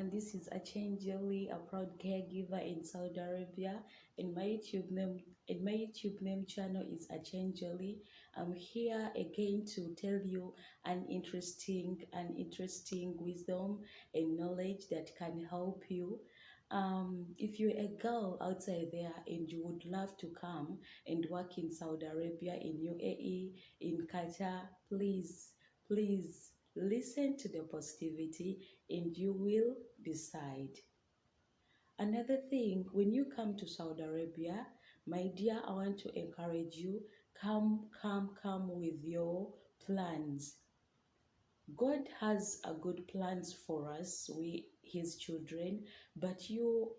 everyone. This is Achanjali, a proud caregiver in Saudi Arabia. In my YouTube name channel is Achanjali. I'm here again to tell you an interesting wisdom and knowledge that can help you. If you're a girl outside there and you would love to come and work in Saudi Arabia, in UAE, in Qatar, please listen to the positivity and you will decide. Another thing, when you come to Saudi Arabia, my dear, I want to encourage you, come with your plans. God has a good plans for us, we his children, but you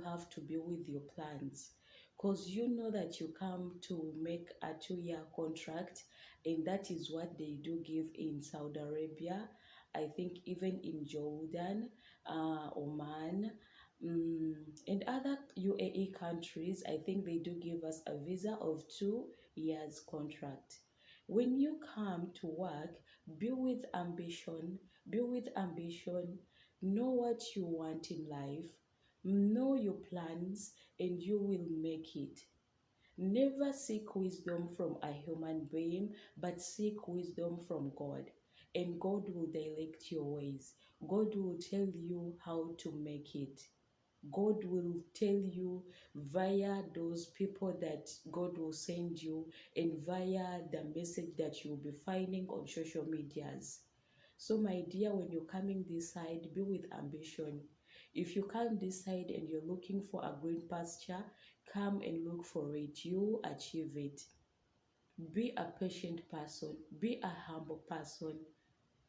have to be with your plans. Because you know that you come to make a 2-year contract, and that is what they do give in Saudi Arabia. I think even in Jordan, Oman, and other UAE countries, I think they do give us a visa of 2 years contract. When you come to work, be with ambition, know what you want in life, know your plans, and you will make it. Never seek wisdom from a human being, but seek wisdom from God. And God will direct your ways. God will tell you how to make it. God will tell you via those people that God will send you and via the message that you'll be finding on social medias. So, my dear, when you're coming this side, be with ambition. If you come this side and you're looking for a green pasture, come and look for it. You achieve it. Be a patient person, be a humble person.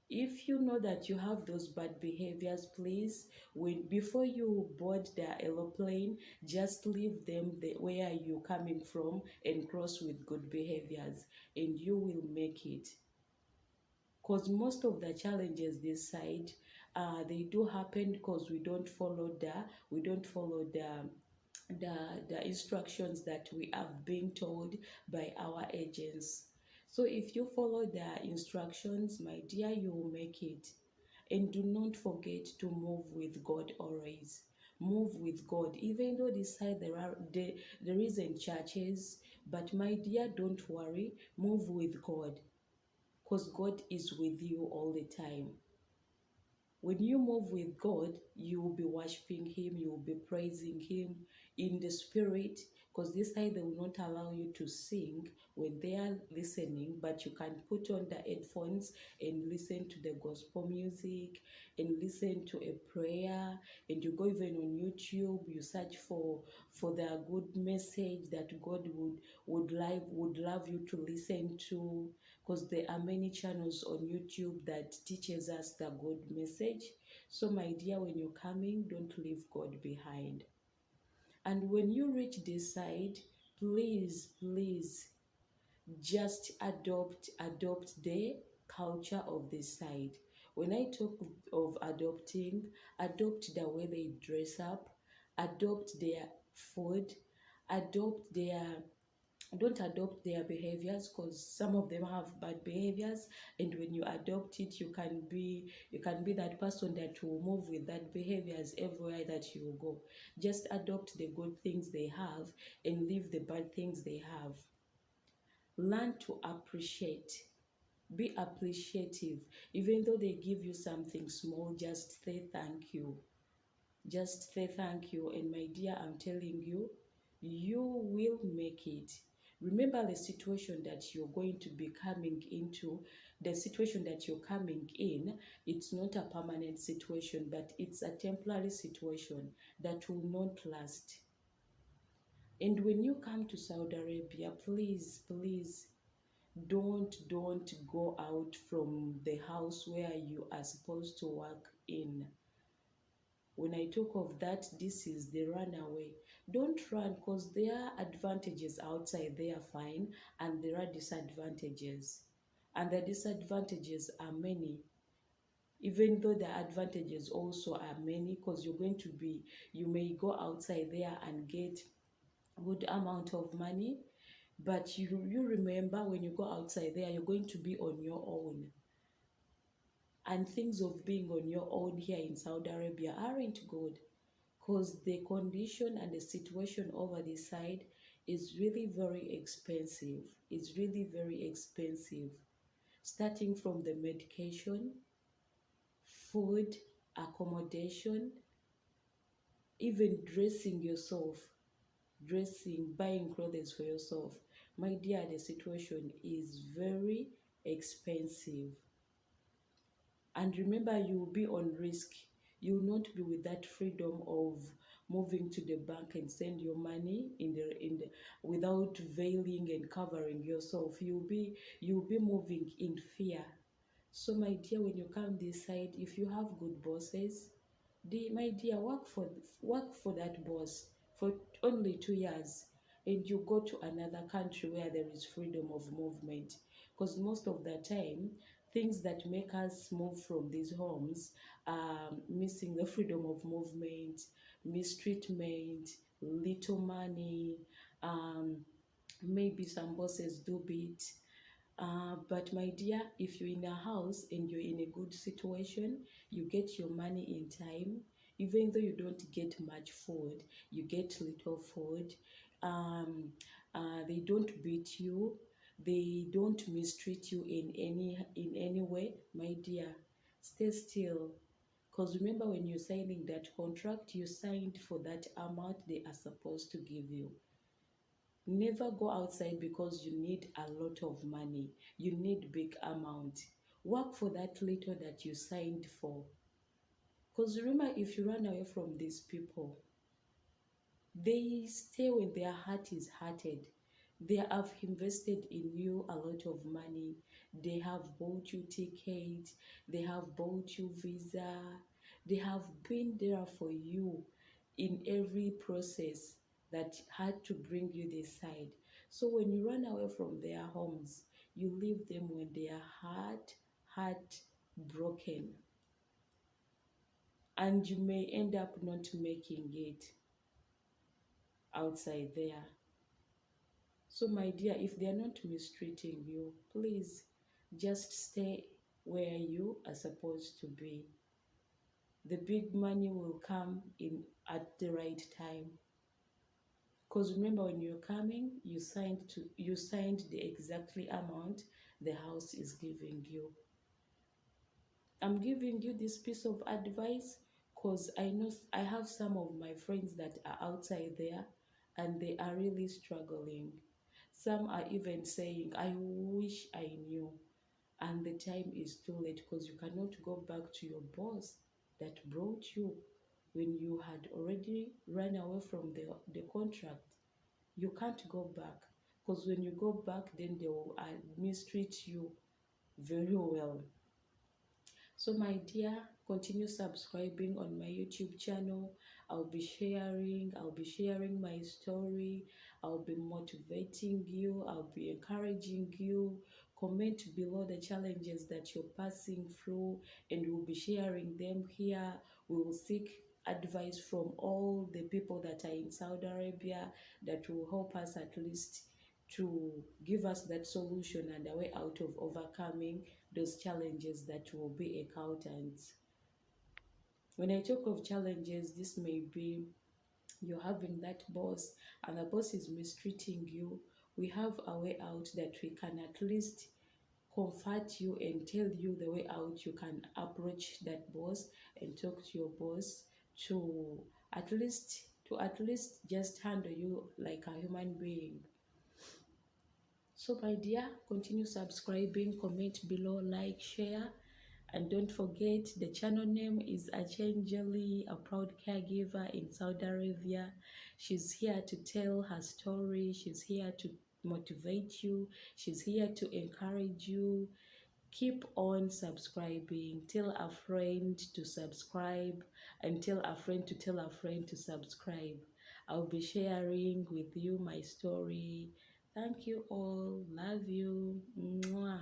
If you know that you have those bad behaviors, please, when before you board the aeroplane, just leave them where you're coming from and cross with good behaviors, and you will make it. Because most of the challenges this side, they do happen because we don't follow the instructions that we have been told by our agents. So if you follow the instructions, my dear, you will make it. And do not forget to move with God always. Move with God. Even though this side there isn't churches, but my dear, don't worry. Move with God, because God is with you all the time. When you move with God, you will be worshiping Him, you will be praising Him in the spirit, because this side they will not allow you to sing when they are listening, but you can put on the headphones and listen to the gospel music and listen to a prayer, and you go even on YouTube, you search for the good message that God would love you to listen to, because there are many channels on YouTube that teaches us the good message. So my dear, when you're coming, don't leave God behind. And when you reach this side, please just adopt the culture of this side. When I talk of adopting, adopt the way they dress up, adopt their food, adopt their don't adopt their behaviors, because some of them have bad behaviors, and when you adopt it, you can be that person that will move with that behaviors everywhere that you go. Just adopt the good things they have and leave the bad things they have. Learn to appreciate. Be appreciative. Even though they give you something small, just say thank you. Just say thank you. And my dear, I'm telling you, you will make it. Remember the situation that you're going to be coming into, the situation that you're coming in, it's not a permanent situation, but it's a temporary situation that will not last. And when you come to Saudi Arabia, please don't go out from the house where you are supposed to work in. When I talk of that, this is the runaway. Don't run, because there are advantages outside there, fine, and there are disadvantages. And the disadvantages are many, even though the advantages also are many, because you may go outside there and get good amount of money, but you remember when you go outside there, you're going to be on your own. And things of being on your own here in Saudi Arabia aren't good, because the condition and the situation over this side is really very expensive. It's really very expensive, starting from the medication, food, accommodation, even dressing yourself, dressing, buying clothes for yourself. My dear, the situation is very expensive. And remember, you will be on risk. You will not be with that freedom of moving to the bank and send your money in the without veiling and covering yourself. You'll be moving in fear. So my dear, when you come this side, if you have good bosses, my dear, work for that boss for only 2 years, and you go to another country where there is freedom of movement. Because most of the time, things that make us move from these homes are missing the freedom of movement, mistreatment, little money, um, maybe some bosses do beat. But my dear, if you're in a house and you're in a good situation, you get your money in time. Even though you don't get much food, you get little food. Um, they don't beat you. They don't mistreat you in any way, my dear. Stay still. Because remember, when you're signing that contract, you signed for that amount they are supposed to give you. Never go outside because you need a lot of money. You need big amount. Work for that little that you signed for. Because remember, if you run away from these people, they stay when their heart is hearted. They have invested in you a lot of money. They have bought you tickets. They have bought you visa. They have been there for you in every process that had to bring you this side. So when you run away from their homes, you leave them when they are heart broken, and you may end up not making it outside there. So, my dear, if they are not mistreating you, please just stay where you are supposed to be. The big money will come in at the right time. Because remember, when you're coming, you signed the exactly amount the house is giving you. I'm giving you this piece of advice because I know I have some of my friends that are outside there and they are really struggling. Some are even saying, I wish I knew. And the time is too late because you cannot go back to your boss that brought you when you had already run away from the contract. You can't go back because when you go back, then they will mistreat you very well. So, my dear, continue subscribing on my YouTube channel. I'll be sharing my story. I'll be motivating you. I'll be encouraging you. Comment below the challenges that you're passing through, and we'll be sharing them here. We will seek advice from all the people that are in Saudi Arabia that will help us at least to give us that solution and a way out of overcoming those challenges that will be encountered. When I talk of challenges, this may be you're having that boss and the boss is mistreating you. We have a way out that we can at least comfort you and tell you the way out. You can approach that boss and talk to your boss to at least just handle you like a human being. So, my dear, continue subscribing, comment below, like, share, and don't forget the channel name is Achanjali, a proud caregiver in Saudi Arabia. She's here to tell her story, she's here to motivate you, she's here to encourage you. Keep on subscribing. Tell a friend to subscribe, and tell a friend to tell a friend to subscribe. I'll be sharing with you my story. Thank you all. Love you. Mwah.